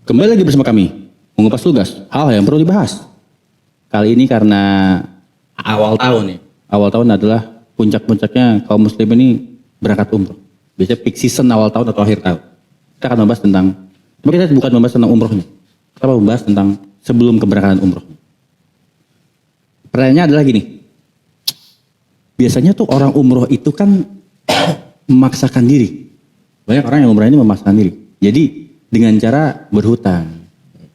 Kembali lagi bersama kami, mengupas tugas, hal yang perlu dibahas. Kali ini karena awal tahun nih. Awal tahun adalah puncak-puncaknya kaum muslim ini berangkat umroh. Biasanya peak season awal tahun atau akhir tahun. Kita akan membahas tentang, tapi kita bukan membahas tentang umrohnya. Kita akan membahas tentang sebelum keberangkatan umroh. Pertanyaannya adalah gini. Biasanya tuh orang umroh itu kan memaksakan diri. Banyak orang yang umroh ini memaksakan diri. Jadi dengan cara berhutang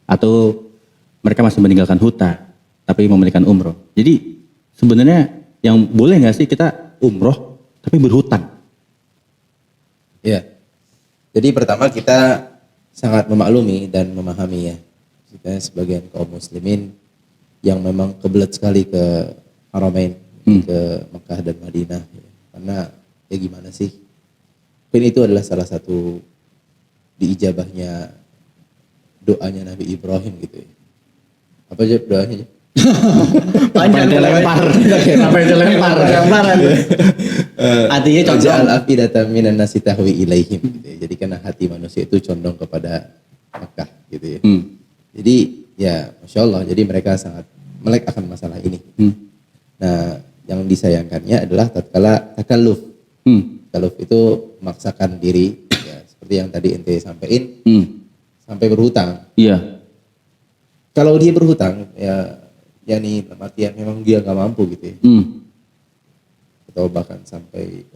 atau mereka masih meninggalkan hutang tapi memiliki umroh. Jadi sebenarnya yang boleh nggak sih kita umroh tapi berhutang? Ya, jadi pertama kita sangat memaklumi dan memahami ya, kita sebagian kaum muslimin yang memang kebelet sekali ke Haramain, ke Mekah dan Madinah, ya. Karena ya gimana sih, mungkin itu adalah salah satu diijabahnya doanya Nabi Ibrahim gitu ya. Apa aja doanya? Panjang dilempar, apa yang dilempar? Artinya contoh. Al-afidatan minan nasi tahwi ilaihim gitu ya. Jadi karena hati manusia itu condong kepada Mekah gitu ya. Jadi ya Masya Allah, jadi mereka sangat melek akan masalah ini. Nah yang disayangkannya adalah tatkala takalluf. Takalluf itu memaksakan diri ya, seperti yang tadi ente sampaikan, sampai berhutang. Iya. Kalau dia berhutang ya nih artian memang dia nggak mampu gitu ya. Atau bahkan sampai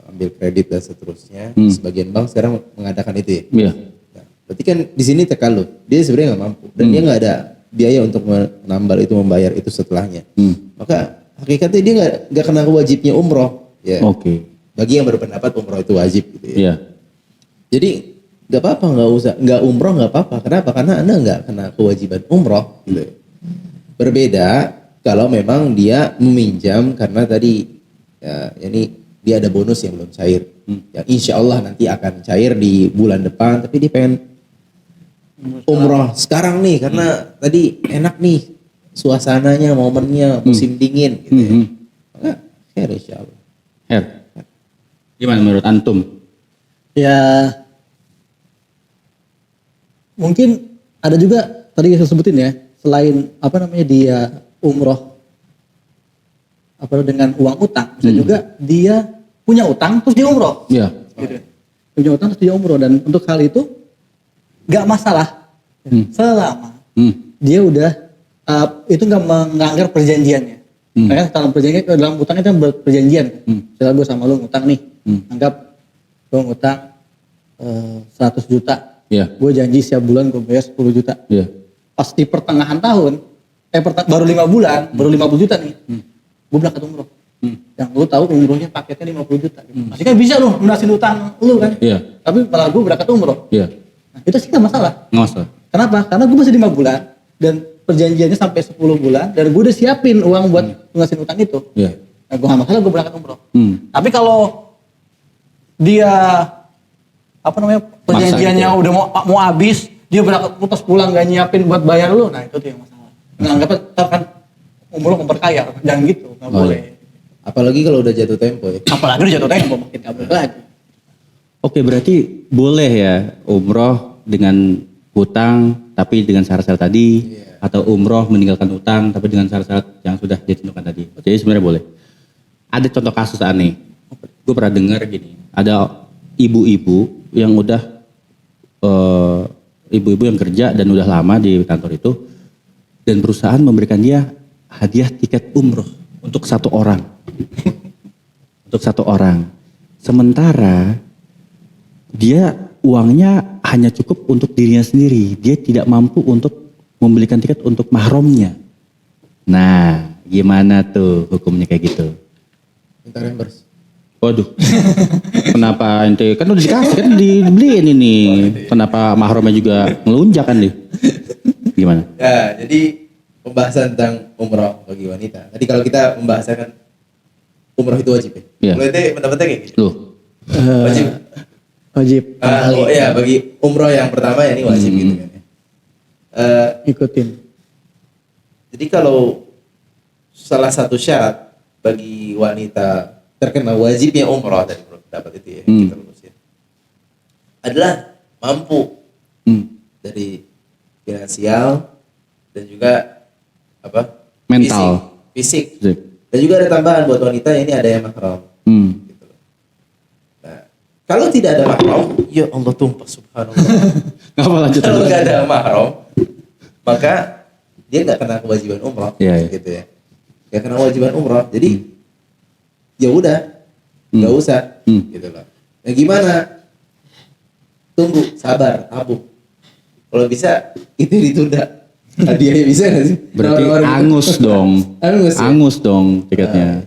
ambil kredit dan seterusnya. Sebagian bank sekarang mengadakan itu ya. Iya. Nah, berarti kan di sini takalluf, dia sebenarnya nggak mampu dan dia nggak ada biaya untuk menambal itu, membayar itu setelahnya. Maka hakikatnya dia nggak kena wajibnya umroh. Ya. Oke. Bagi yang berpendapat umroh itu wajib gitu ya. Iya. Jadi nggak apa-apa, nggak umroh nggak apa-apa. Kenapa? Karena Anda nggak kena kewajiban umroh gitu. Berbeda kalau memang dia meminjam karena tadi ya ini dia ada bonus yang belum cair. Yang insya Allah nanti akan cair di bulan depan, tapi dia pengen umroh sekarang nih karena tadi enak nih suasananya, momennya, musim dingin gitu ya. Maka khair insya Allah. Her, gimana menurut antum? Ya mungkin ada juga tadi yang saya sebutin ya, selain dia umroh dengan uang utang, bisa juga dia punya utang terus dia umroh. Iya. Gitu. Punya utang terus dia umroh, dan untuk hal itu nggak masalah selama dia udah itu nggak melanggar perjanjiannya. Karena dalam perjanjian, dalam utang itu berperjanjian. Misalnya gue sama lu ngutang nih, anggap gue ngutang 100 juta. Iya. Gue janji setiap bulan gue bayar 10 juta. Iya. Pas di pertengahan tahun, baru 5 bulan, baru 50 juta nih, gue berangkat umroh. Yang lu tahu umrohnya paketnya 50 juta. Gitu. Masih kan bisa lu lunasin utang lu kan. Iya. Tapi malah gue berangkat umroh. Iya. Nah, itu sih gak masalah. Nggak masalah. Kenapa? Karena gue masih 5 bulan dan perjanjiannya sampai 10 bulan dan gue udah siapin uang buat lunasin utang itu. Iya. Nah, gue gak masalah gue berangkat umroh. Tapi kalau dia perjanjiannya gitu. udah mau habis, dia berangkat putus pulang gak nyiapin buat bayar lu, nah itu tuh yang masalah. Nganggapnya kan umroh memperkaya, jangan gitu, gak boleh. Apalagi kalau udah jatuh tempo ya. Apalagi udah jatuh tempo makin kabur lagi. Oke, berarti boleh ya umroh dengan hutang tapi dengan syarat-syarat tadi, atau umroh meninggalkan hutang tapi dengan syarat-syarat yang sudah ditentukan tadi. Jadi sebenarnya boleh. Ada contoh kasus aneh. Gue pernah dengar gini, ada ibu-ibu yang udah ibu-ibu yang kerja dan udah lama di kantor itu, dan perusahaan memberikan dia hadiah tiket umroh untuk satu orang. Untuk satu orang. Sementara dia uangnya hanya cukup untuk dirinya sendiri. Dia tidak mampu untuk membelikan tiket untuk mahramnya. Nah, gimana tuh hukumnya kayak gitu? Minta reimburse. Waduh, kenapa ente kan udah dikasih kan dibeliin ini, kenapa mahramnya juga melunjak kan deh? Gimana? Ya, jadi pembahasan tentang umroh bagi wanita. Tadi kalau kita membahasakan umroh itu wajib ya? Iya. Kalau itu pendapatnya kayak gitu? Loh, Wajib. Wajib. Oh iya, bagi umroh yang pertama ya ini wajib gitu kan ya. Ikutin. Jadi kalau salah satu syarat bagi wanita terkena wajibnya umroh dari pendapat itu ya, kita lurusin, adalah mampu. Dan dari finansial dan juga apa? Mental. Fisik. Fisik. Dan juga ada tambahan buat wanita ini ada yang mahram. Gitu. Nah, kalau tidak ada mahram, ya Allah tumpah subhanallah. Apa lanjut? Kalau nggak ada mahram, maka dia nggak kena kewajiban umrah, gitu ya. Nggak kena kewajiban umrah. Jadi ya udah, nggak usah, gitu loh. Nah gimana? Tunggu, sabar, tabung. Kalau bisa itu ditunda. Hadiahnya bisa nggak sih? Berarti angus dong. Angus, ya? Angus dong tiketnya.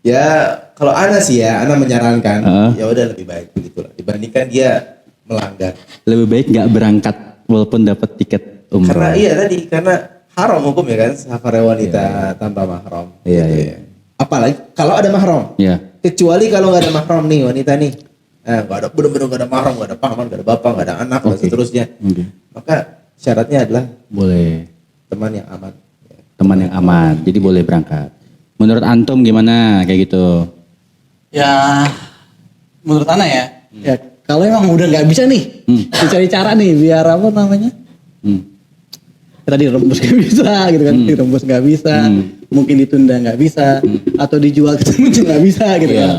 Ya kalau Ana sih ya, Ana menyarankan ya udah lebih baik begitu lah dibandingkan dia melanggar. Lebih baik nggak berangkat walaupun dapat tiket umroh. Karena iya tadi karena haram hukum ya kan safar wanita tanpa mahram. Iya, gitu iya. ya. Apalagi kalau ada mahram. Iya. Kecuali kalau nggak ada mahram nih wanita nih, nggak ada benar-benar nggak ada mahram, nggak ada paman, nggak ada bapak, nggak ada anak dan seterusnya. Maka syaratnya adalah Boleh. teman yang aman. Teman yang aman. Jadi boleh berangkat. Menurut antum gimana kayak gitu? Ya menurut Ana ya, ya kalau emang udah nggak bisa nih, dicari cara nih biar apa namanya? Ya, tadi rembus nggak bisa gitu kan, dirembus nggak bisa, mungkin ditunda nggak bisa, atau dijual ke temen nggak bisa gitu kan.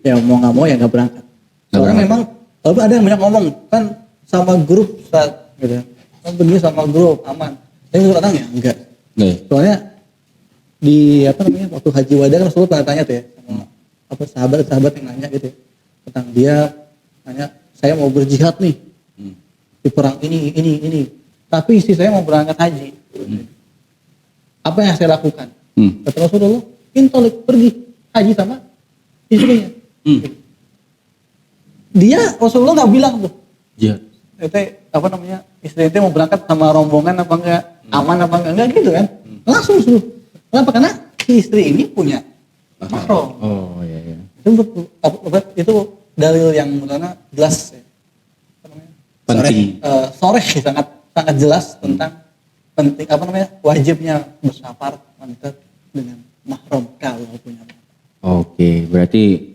Ya mau nggak mau ya nggak berangkat. Soalnya memang kalau ada yang banyak ngomong kan sama grup saat gitu, kan bener sama grup aman. Tapi menurut Ana ya enggak. Soalnya di apa namanya waktu haji wada kan Rasulullah pernah tanya tuh ya sama apa sahabat yang nanya gitu ya, tentang dia nanya saya mau berjihad nih di perang ini tapi istri saya mau berangkat haji, apa yang saya lakukan? Kata Rasulullah, intolik pergi haji sama istrinya. Dia Rasulullah nggak bilang tuh itu apa namanya istri itu mau berangkat sama rombongan apa enggak, aman apa enggak gitu kan, langsung suruh. Kenapa? Karena istri ini punya mahram. Oh iya. Itu dalil yang menurut jelas ya. Penting. Soreh sangat jelas tentang penting apa namanya wajibnya bersafar wanita dengan mahram kalau punya mahram. Oke, berarti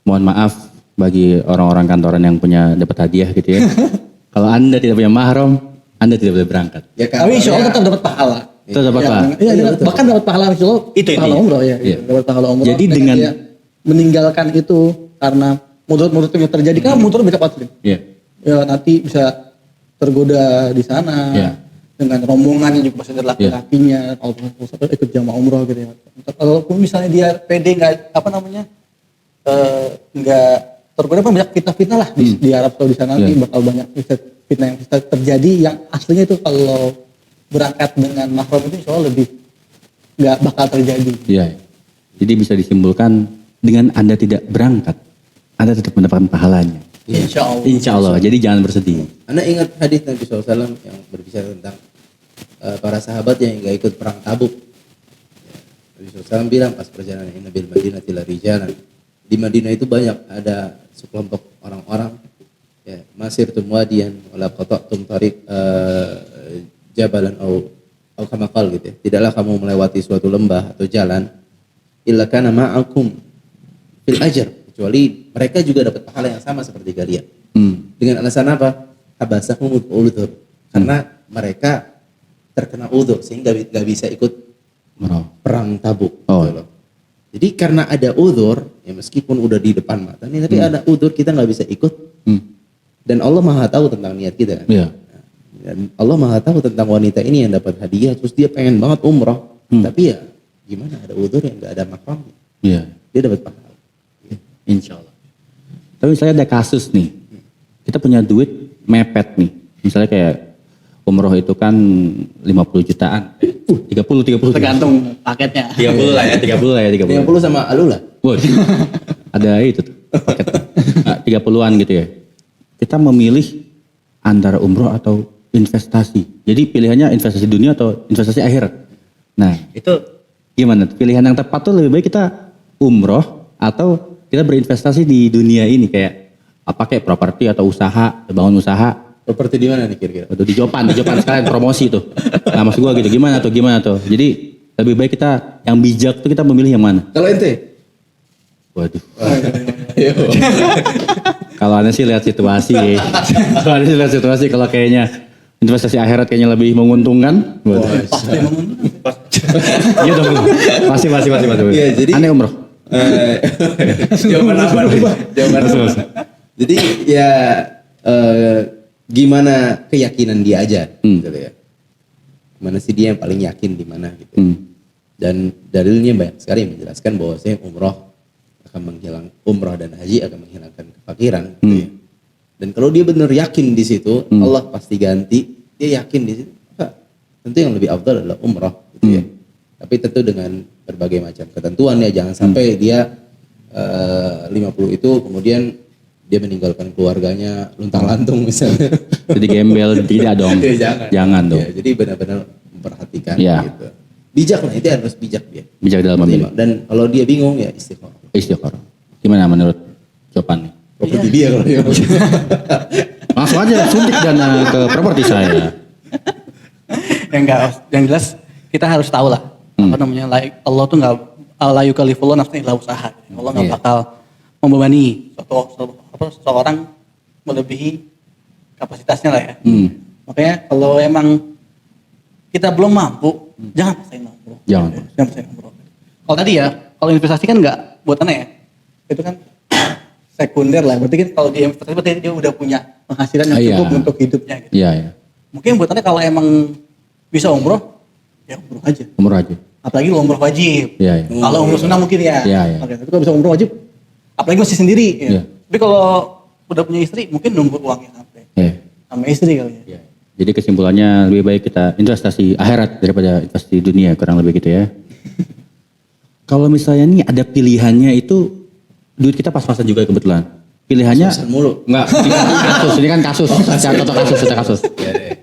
mohon maaf bagi orang-orang kantoran yang punya dapat hadiah gitu ya. Kalau Anda tidak punya mahram, Anda tidak boleh berangkat. Ya, Tapi insya Allah tetap dapat pahala. Itu dapat pahala. Iya, bahkan dapat pahala insya Allah. Itu pahala umroh ya. Dapat pahala umroh. Jadi dengan dia meninggalkan itu karena mudarat yang terjadi kan mudarat bisa patrin. Iya. Ya nanti bisa tergoda di sana dengan rombongannya juga pasti ada laki-lakinya, kalau ikut jamaah umroh gitu ya. Kalaupun misalnya dia pede nggak apa namanya nggak tergoda, banyak fitnah lah di Arab Saudi sana nanti bakal banyak fitnah yang bisa terjadi yang aslinya itu kalau berangkat dengan mahram itu insya Allah lebih nggak bakal terjadi. Iya. Jadi bisa disimpulkan dengan Anda tidak berangkat, Anda tetap mendapatkan pahalanya. Insya Allah. Insya Allah. Jadi jangan bersedih. Anda ingat hadis Nabi SAW yang berbicara tentang para sahabat yang nggak ikut perang Tabuk. Nabi SAW bilang pas perjalanan Nabil Madinah ila rijalan. Di Madinah itu banyak ada sekelompok orang-orang ya masir tumwadian wala qata'tum tariq jabalan au kamakal gitu ya. Tidaklah kamu melewati suatu lembah atau jalan illa kana ma'akum fil ajr, kecuali mereka juga dapat pahala yang sama seperti kalian. Dengan alasan apa? Habasahum udhur. Karena mereka terkena udhur sehingga gak bisa ikut perang Tabuk. Gitu. Jadi karena ada udhur, ya meskipun udah di depan mata nih, tapi ada udhur kita gak bisa ikut. Dan Allah Maha tahu tentang niat kita kan. Dan Allah Maha tahu tentang wanita ini yang dapat hadiah, terus dia pengen banget umroh, tapi ya gimana ada udhur yang gak ada mahramnya. Dia dapat pahala. Insya Allah. Tapi misalnya ada kasus nih, kita punya duit mepet nih, misalnya kayak umroh itu kan 50 jutaan, 30. Tergantung paketnya. 30 lah ya, 30. 30 sama Alula. Waduh, ada itu tuh paketnya. Nah, 30-an gitu ya. Kita memilih antara umroh atau investasi. Jadi pilihannya investasi dunia atau investasi akhirat. Nah, itu gimana? Pilihan yang tepat tuh lebih baik kita umroh atau kita berinvestasi di dunia ini kayak apa kayak properti atau usaha, bangun usaha. Properti di mana nih kira-kira? Atau di Jopan sekalian promosi tuh. Nah, maksud gua gitu gimana tuh. Jadi lebih baik kita yang bijak tuh kita memilih yang mana? Kalau ente? Waduh. Kalau Anda sih lihat situasi. Kalau kayaknya investasi akhirat kayaknya lebih menguntungkan. Pasti menguntungkan. Iya dong. Masih. Iya, jadi- Aneh umroh. Jawaban apa nih? Jawaban apa? Jadi ya gimana keyakinan dia aja gitu ya. Mana sih dia yang paling yakin di mana gitu. Dan dalilnya banyak sekali yang menjelaskan bahwasanya umroh dan haji akan menghilangkan kefakiran gitu ya. Dan kalau dia benar yakin di situ, Allah pasti ganti. Dia yakin di situ. Tentu yang lebih afdal adalah umroh gitu ya. Tapi tentu dengan berbagai macam ketentuan ya, jangan sampai dia 50 itu kemudian dia meninggalkan keluarganya luntang-lantung misalnya. Jadi gembel tidak dong. Ya, Jangan dong. Ya, jadi benar-benar memperhatikan Ya. gitu. Bijak lah, itu harus bijak dia. Bijak dalam memilih. Dan kalau dia bingung ya istiqomah. Istiqoroh. Gimana menurut jawabannya? Properti dia kalau dia. Langsung aja suntik dana ke properti saya. Yang jelas kita harus tahu lah apa namanya, Allah tuh nggak la yukallifullahu nafsan illa usaha. Allah nggak bakal membebani seseorang melebihi kapasitasnya lah ya. Makanya kalau emang kita belum mampu, jangan paksain umroh. Jangan paksain umroh. Kalau tadi ya, kalau investasi kan nggak buat aneh ya. Itu kan sekunder lah. Berarti kan kalau dia investasi berarti dia udah punya penghasilan yang cukup untuk hidupnya gitu. Iya. Mungkin buat aneh kalau emang bisa umroh, ya umroh aja. Umroh aja. Apalagi lo umroh wajib. Iya. Kalau umroh sunnah mungkin ya. Iya. Oke, tapi kalau bisa umroh wajib, apalagi masih sendiri. Ya. Iya. Tapi kalau udah punya istri, mungkin nunggu uangnya sampai sama istri kali ya. Iya. Jadi kesimpulannya lebih baik kita investasi akhirat daripada investasi dunia, kurang lebih gitu ya. Kalau misalnya nih ada pilihannya itu duit kita pas-pasan juga kebetulan. Pilihannya Pas-pasan mulu. Enggak, ini kan kasus. Secara kasus.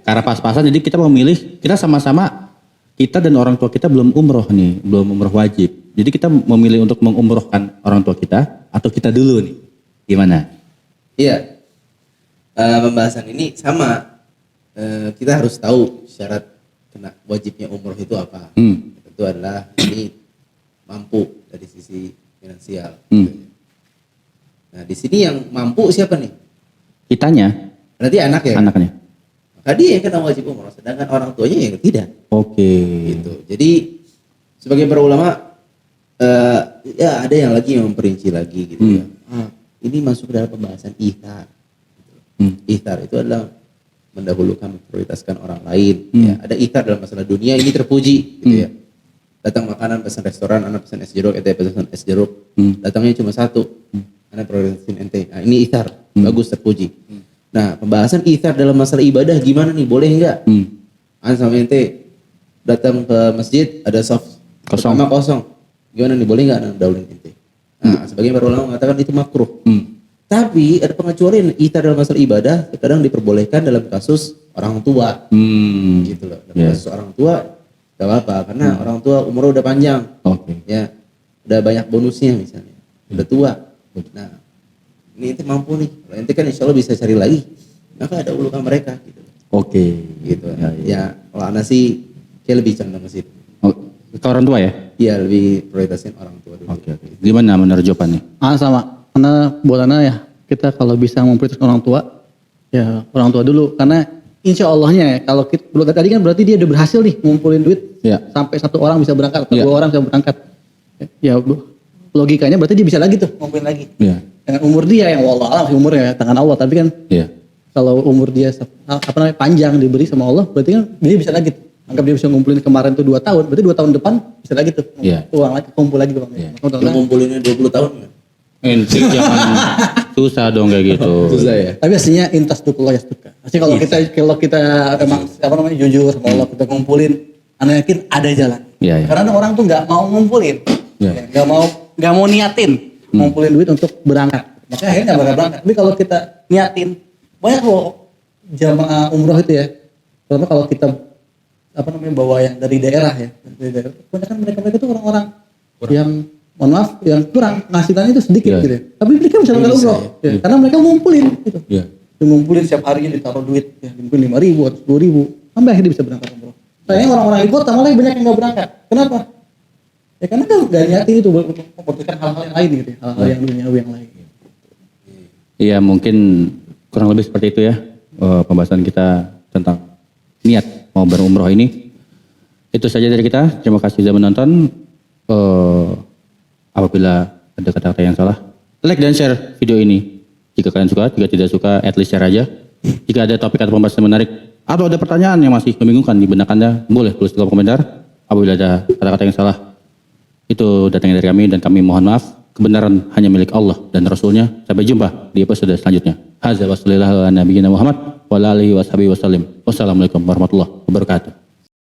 Karena pas-pasan jadi kita memilih, kita sama-sama kita dan orang tua kita belum umroh nih, belum umroh wajib. Jadi kita memilih untuk mengumrohkan orang tua kita atau kita dulu nih. Gimana? Iya. Pembahasan ini sama. Kita harus tahu syarat kena wajibnya umroh itu apa. Itu adalah ini mampu dari sisi finansial. Nah di sini yang mampu siapa nih? Kitanya, Berarti anak ya. anaknya. Maka dia yang kena wajib umroh, sedangkan orang tuanya yang tidak. Oke. Gitu. Jadi sebagai para ulama ya ada yang lagi yang memperinci lagi gitu ya. Ini masuk dalam pembahasan ihtar. Ihtar itu adalah mendahulukan, memprioritaskan orang lain. Ya, ada ihtar dalam masalah dunia ini terpuji gitu ya. Datang makanan pesan restoran, anak pesan es jeruk, ente pesan es jeruk. Datangnya cuma satu. Anak prioritasin ente. Nah, ini ihtar, bagus terpuji. Nah, pembahasan ihtar dalam masalah ibadah gimana nih? Boleh enggak? Sama ente datang ke masjid ada soft pertama kosong. Gimana nih? Boleh enggak dahuluin ente? Nah, sebagian para ulama mengatakan itu makruh. Tapi ada pengecualian ihtar dalam masalah ibadah kadang diperbolehkan dalam kasus orang tua. Gitu loh. Dalam kasus orang tua gak apa-apa karena orang tua umur udah panjang. Ya, udah banyak bonusnya misalnya. Udah tua. Nah, ini ente mampu nih. Kalau ente kan insya Allah bisa cari lagi. Maka ada ulukan mereka gitu. Gitu. Ya, kalau anak sih kayak lebih condong ke situ. Ke orang tua ya? Iya, lebih prioritasin orang tua dulu. Gimana menurut jawabannya? Sama. Karena buat anak ya, kita kalau bisa memprioritaskan orang tua, ya orang tua dulu. Karena insya Allahnya ya, kalau kita, tadi kan berarti dia udah berhasil nih ngumpulin duit. Sampai 1 orang bisa berangkat, atau 2 orang bisa berangkat. Ya logikanya berarti dia bisa lagi tuh ngumpulin lagi. Dengan umur dia yang wallahualam masih umurnya ya, tangan Allah. Tapi kan kalau umur dia panjang diberi sama Allah, berarti kan dia bisa lagi tuh. Anggap dia bisa ngumpulin kemarin tuh 2 tahun, berarti 2 tahun depan bisa lagi tuh. Uang lagi, kumpul lagi uangnya. Dia ngumpulinnya 20 tahun kan? Ente jangan susah dong kayak gitu. Susah ya. Tapi aslinya intas dukullah ya suka. Pasti kalau kita emang jujur sama Allah, kita ngumpulin, anak yakin ada jalan. Karena orang tuh nggak mau ngumpulin, nggak mau niatin ngumpulin duit untuk berangkat. Makanya akhirnya nggak bakal berangkat. Tapi kalau kita niatin, banyak loh jamaah umroh itu ya. Terutama kalau kita bawa yang dari daerah ya. Kebanyakan mereka itu orang-orang yang mohon maaf, yang kurang penghasilan itu sedikit gitu ya. Tapi mereka bisa berangkat umroh. Karena mereka ngumpulin gitu. Ngumpulin setiap harinya ditaruh duit. Mungkin 5.000 atau 10.000. Sampai akhirnya bisa berangkat umroh. Sayangnya orang-orang di kota malah banyak yang nggak berangkat. Kenapa? Ya karena kan nggak niatin itu untuk memperhatikan hal-hal yang lain gitu ya. Hal-hal yang duniawi yang lain. Iya mungkin kurang lebih seperti itu ya. Pembahasan kita tentang niat mau berumroh ini. Itu saja dari kita. Terima kasih sudah menonton. Apabila ada kata-kata yang salah, like dan share video ini. Jika kalian suka, jika tidak suka, at least share aja. Jika ada topik atau pembahasan menarik, atau ada pertanyaan yang masih membingungkan di benak Anda, boleh tulis di kolom komentar. Apabila ada kata-kata yang salah, itu datangnya dari kami dan kami mohon maaf. Kebenaran hanya milik Allah dan Rasulnya. Sampai jumpa di episode selanjutnya. Hadza wa sallallahu ala nabiyyina Muhammad wa ala alihi washabihi wasallam. Wassalamualaikum warahmatullahi wabarakatuh.